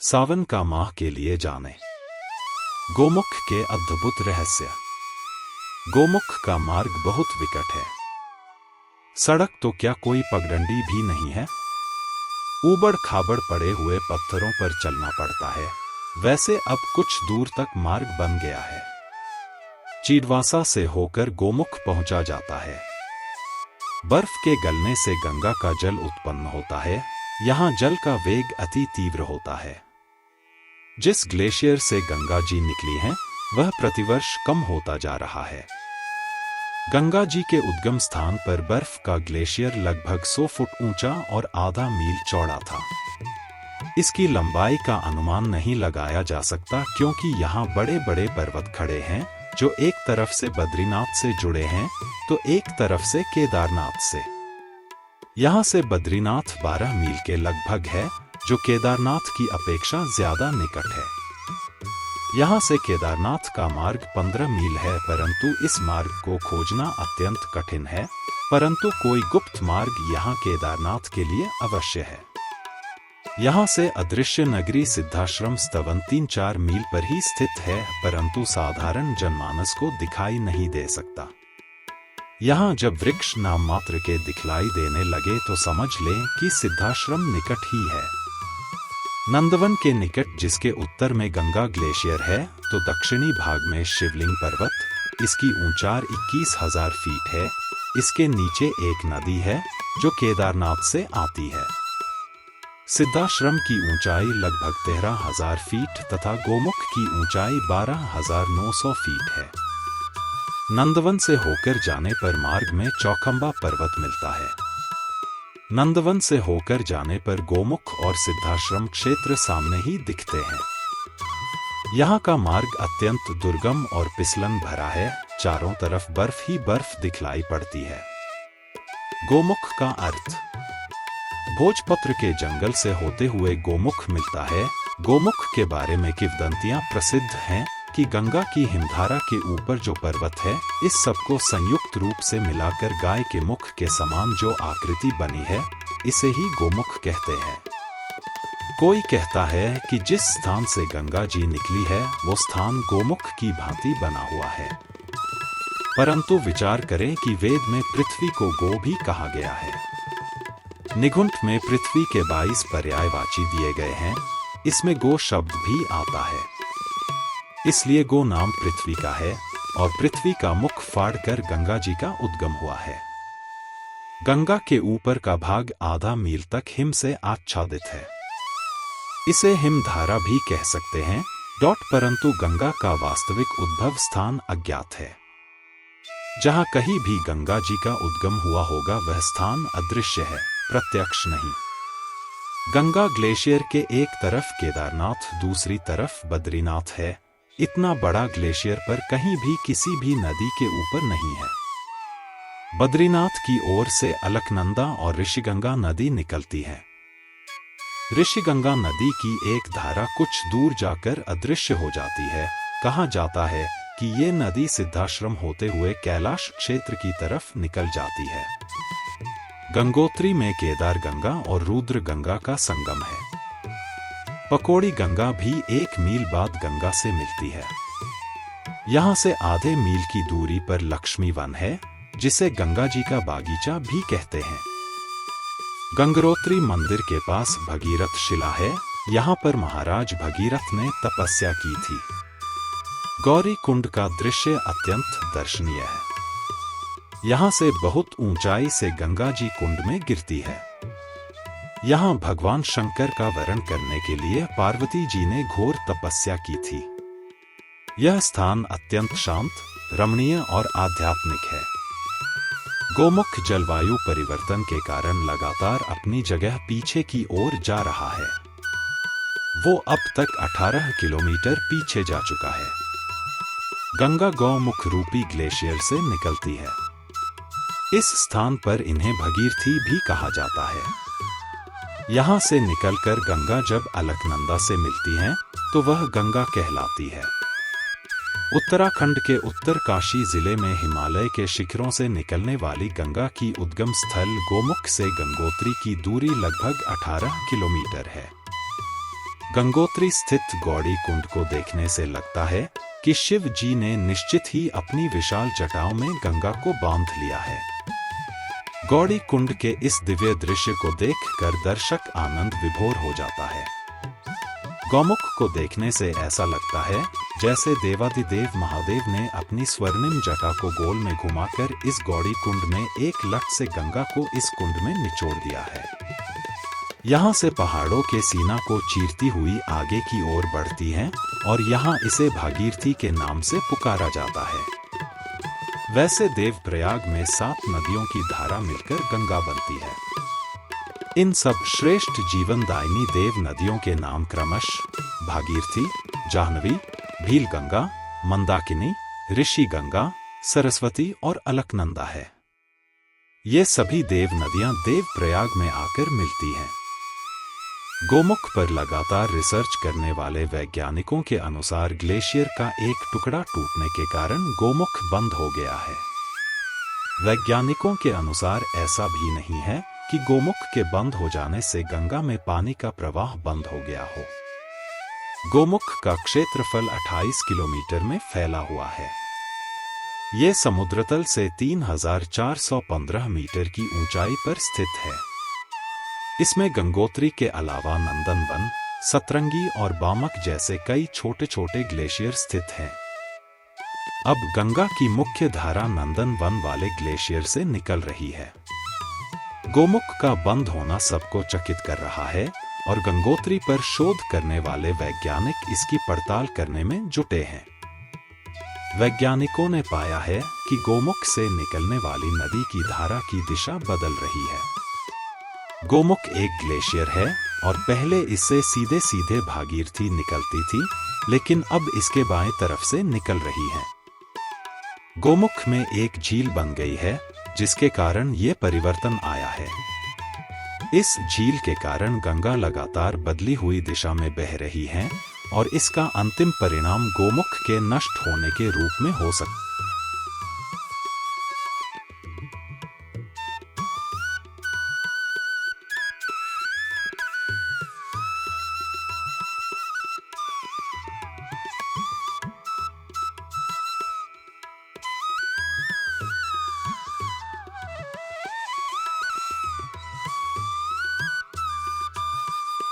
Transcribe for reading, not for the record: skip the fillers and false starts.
सावन का माह के लिए जाने गोमुख के अद्भुत रहस्य। गोमुख का मार्ग बहुत विकट है। सड़क तो क्या कोई पगडंडी भी नहीं है। ऊबड़ खाबड़ पड़े हुए पत्थरों पर चलना पड़ता है। वैसे अब कुछ दूर तक मार्ग बन गया है। चीडवासा से होकर गोमुख पहुंचा जाता है। बर्फ के गलने से गंगा का जल उत्पन्न होता है। यहाँ जल का वेग अति तीव्र होता है। जिस ग्लेशियर से गंगा जी निकली हैं, वह प्रतिवर्ष कम होता जा रहा है। गंगा जी के उद्गम स्थान पर बर्फ का ग्लेशियर लगभग 100 फुट ऊंचा और आधा मील चौड़ा था। इसकी लंबाई का अनुमान नहीं लगाया जा सकता, क्योंकि यहाँ बड़े बड़े पर्वत खड़े हैं, जो एक तरफ से बद्रीनाथ से जुड़े हैं तो एक तरफ से केदारनाथ से। यहाँ से बद्रीनाथ 12 मील के लगभग है, जो केदारनाथ की अपेक्षा ज्यादा निकट है। यहाँ से केदारनाथ का मार्ग 15 मील है, परंतु इस मार्ग को खोजना अत्यंत कठिन है। परंतु कोई गुप्त मार्ग यहाँ केदारनाथ के लिए अवश्य है। यहाँ से अदृश्य नगरी सिद्धाश्रम स्तवन 3-4 मील पर ही स्थित है, परंतु साधारण जनमानस को दिखाई नहीं दे सकता। यहाँ जब वृक्ष नाम मात्र के दिखलाई देने लगे तो समझ लें कि सिद्धाश्रम निकट ही है। नंदवन के निकट, जिसके उत्तर में गंगा ग्लेशियर है, तो दक्षिणी भाग में शिवलिंग पर्वत। इसकी ऊंचाई 21,000 फीट है। इसके नीचे एक नदी है जो केदारनाथ से आती है। सिद्धाश्रम की ऊंचाई लगभग 13,000 फीट तथा गोमुख की ऊंचाई 12,900 फीट है। नंदवन से होकर जाने पर मार्ग में चौखंबा पर्वत मिलता है। नंदवन से होकर जाने पर गोमुख और सिद्धाश्रम क्षेत्र सामने ही दिखते हैं। यहाँ का मार्ग अत्यंत दुर्गम और फिसलन भरा है। चारों तरफ बर्फ ही बर्फ दिखलाई पड़ती है। गोमुख का अर्थ भोजपत्र के जंगल से होते हुए गोमुख मिलता है। गोमुख के बारे में किंवदंतियां प्रसिद्ध हैं कि गंगा की हिमधारा के ऊपर जो पर्वत है, इस सबको संयुक्त रूप से मिलाकर गाय के मुख के समान जो आकृति बनी है, इसे ही गोमुख कहते हैं। कोई कहता है कि जिस स्थान से गंगा जी निकली है, वो स्थान गोमुख की भांति बना हुआ है। परंतु विचार करें कि वेद में पृथ्वी को गो भी कहा गया है। निघुंट में पृथ्वी के 22 पर्यायवाची दिए गए हैं। इसमें गो शब्द भी आता है। इसलिए गो नाम पृथ्वी का है और पृथ्वी का मुख फाड़कर गंगा जी का उद्गम हुआ है। गंगा के ऊपर का भाग आधा मील तक हिम से आच्छादित है। इसे हिमधारा भी कह सकते हैं। परंतु गंगा का वास्तविक उद्भव स्थान अज्ञात है। जहां कहीं भी गंगा जी का उद्गम हुआ होगा, वह स्थान अदृश्य है, प्रत्यक्ष नहीं। गंगा ग्लेशियर के एक तरफ केदारनाथ, दूसरी तरफ बद्रीनाथ है। इतना बड़ा ग्लेशियर पर कहीं भी किसी भी नदी के ऊपर नहीं है। बद्रीनाथ की ओर से अलकनंदा और ऋषिगंगा नदी निकलती है। ऋषिगंगा नदी की एक धारा कुछ दूर जाकर अदृश्य हो जाती है। कहा जाता है कि ये नदी सिद्धाश्रम होते हुए कैलाश क्षेत्र की तरफ निकल जाती है। गंगोत्री में केदार गंगा और रुद्र गंगा का संगम है। पकौड़ी गंगा भी 1 मील बाद गंगा से मिलती है। यहाँ से आधे मील की दूरी पर लक्ष्मी वन है, जिसे गंगा जी का बागीचा भी कहते हैं। गंगोत्री मंदिर के पास भगीरथ शिला है। यहाँ पर महाराज भगीरथ ने तपस्या की थी। गौरी कुंड का दृश्य अत्यंत दर्शनीय है। यहाँ से बहुत ऊंचाई से गंगा जी कुंड में गिरती है। यहाँ भगवान शंकर का वरण करने के लिए पार्वती जी ने घोर तपस्या की थी। यह स्थान अत्यंत शांत, रमणीय और आध्यात्मिक है। गोमुख जलवायु परिवर्तन के कारण लगातार अपनी जगह पीछे की ओर जा रहा है। वो अब तक 18 किलोमीटर पीछे जा चुका है। गंगा गौमुख रूपी ग्लेशियर से निकलती है। इस स्थान पर इन्हें भगीरथी भी कहा जाता है। यहाँ से निकलकर गंगा जब अलकनंदा से मिलती हैं, तो वह गंगा कहलाती है। उत्तराखंड के उत्तरकाशी जिले में हिमालय के शिखरों से निकलने वाली गंगा की उद्गम स्थल गोमुख से गंगोत्री की दूरी लगभग 18 किलोमीटर है। गंगोत्री स्थित गौड़ी कुंड को देखने से लगता है कि शिव जी ने निश्चित ही अपनी विशाल जटाओं में गंगा को बांध लिया है। गौड़ी कुंड के इस दिव्य दृश्य को देखकर दर्शक आनंद विभोर हो जाता है। गौमुख को देखने से ऐसा लगता है जैसे देवाधिदेव महादेव ने अपनी स्वर्णिम जटा को गोल में घुमाकर इस गौड़ी कुंड में एक लट से गंगा को इस कुंड में निचोड़ दिया है। यहाँ से पहाड़ों के सीना को चीरती हुई आगे की ओर बढ़ती है और यहाँ इसे भागीरथी के नाम से पुकारा जाता है। वैसे देवप्रयाग में 7 नदियों की धारा मिलकर गंगा बनती है। इन सब श्रेष्ठ जीवनदायिनी देव नदियों के नाम क्रमशः भागीरथी, जाह्नवी, भीलगंगा, मंदाकिनी, ऋषिगंगा, सरस्वती और अलकनंदा है। ये सभी देव नदियां देवप्रयाग में आकर मिलती हैं। गोमुख पर लगातार रिसर्च करने वाले वैज्ञानिकों के अनुसार ग्लेशियर का एक टुकड़ा टूटने के कारण गोमुख बंद हो गया है। वैज्ञानिकों के अनुसार ऐसा भी नहीं है कि गोमुख के बंद हो जाने से गंगा में पानी का प्रवाह बंद हो गया हो। गोमुख का क्षेत्रफल 28 किलोमीटर में फैला हुआ है। ये समुद्रतल से 3415 मीटर की ऊंचाई पर स्थित है। इसमें गंगोत्री के अलावा नंदनवन, सतरंगी और बामक जैसे कई छोटे छोटे ग्लेशियर स्थित हैं। अब गंगा की मुख्य धारा नंदनवन वाले ग्लेशियर से निकल रही है। गोमुख का बंद होना सबको चकित कर रहा है और गंगोत्री पर शोध करने वाले वैज्ञानिक इसकी पड़ताल करने में जुटे हैं। वैज्ञानिकों ने पाया है कि गोमुख से निकलने वाली नदी की धारा की दिशा बदल रही है। गोमुख एक ग्लेशियर है और पहले इससे सीधे सीधे भागीरथी निकलती थी, लेकिन अब इसके बाएं तरफ से निकल रही है। गोमुख में एक झील बन गई है, जिसके कारण ये परिवर्तन आया है। इस झील के कारण गंगा लगातार बदली हुई दिशा में बह रही है और इसका अंतिम परिणाम गोमुख के नष्ट होने के रूप में हो सकता है।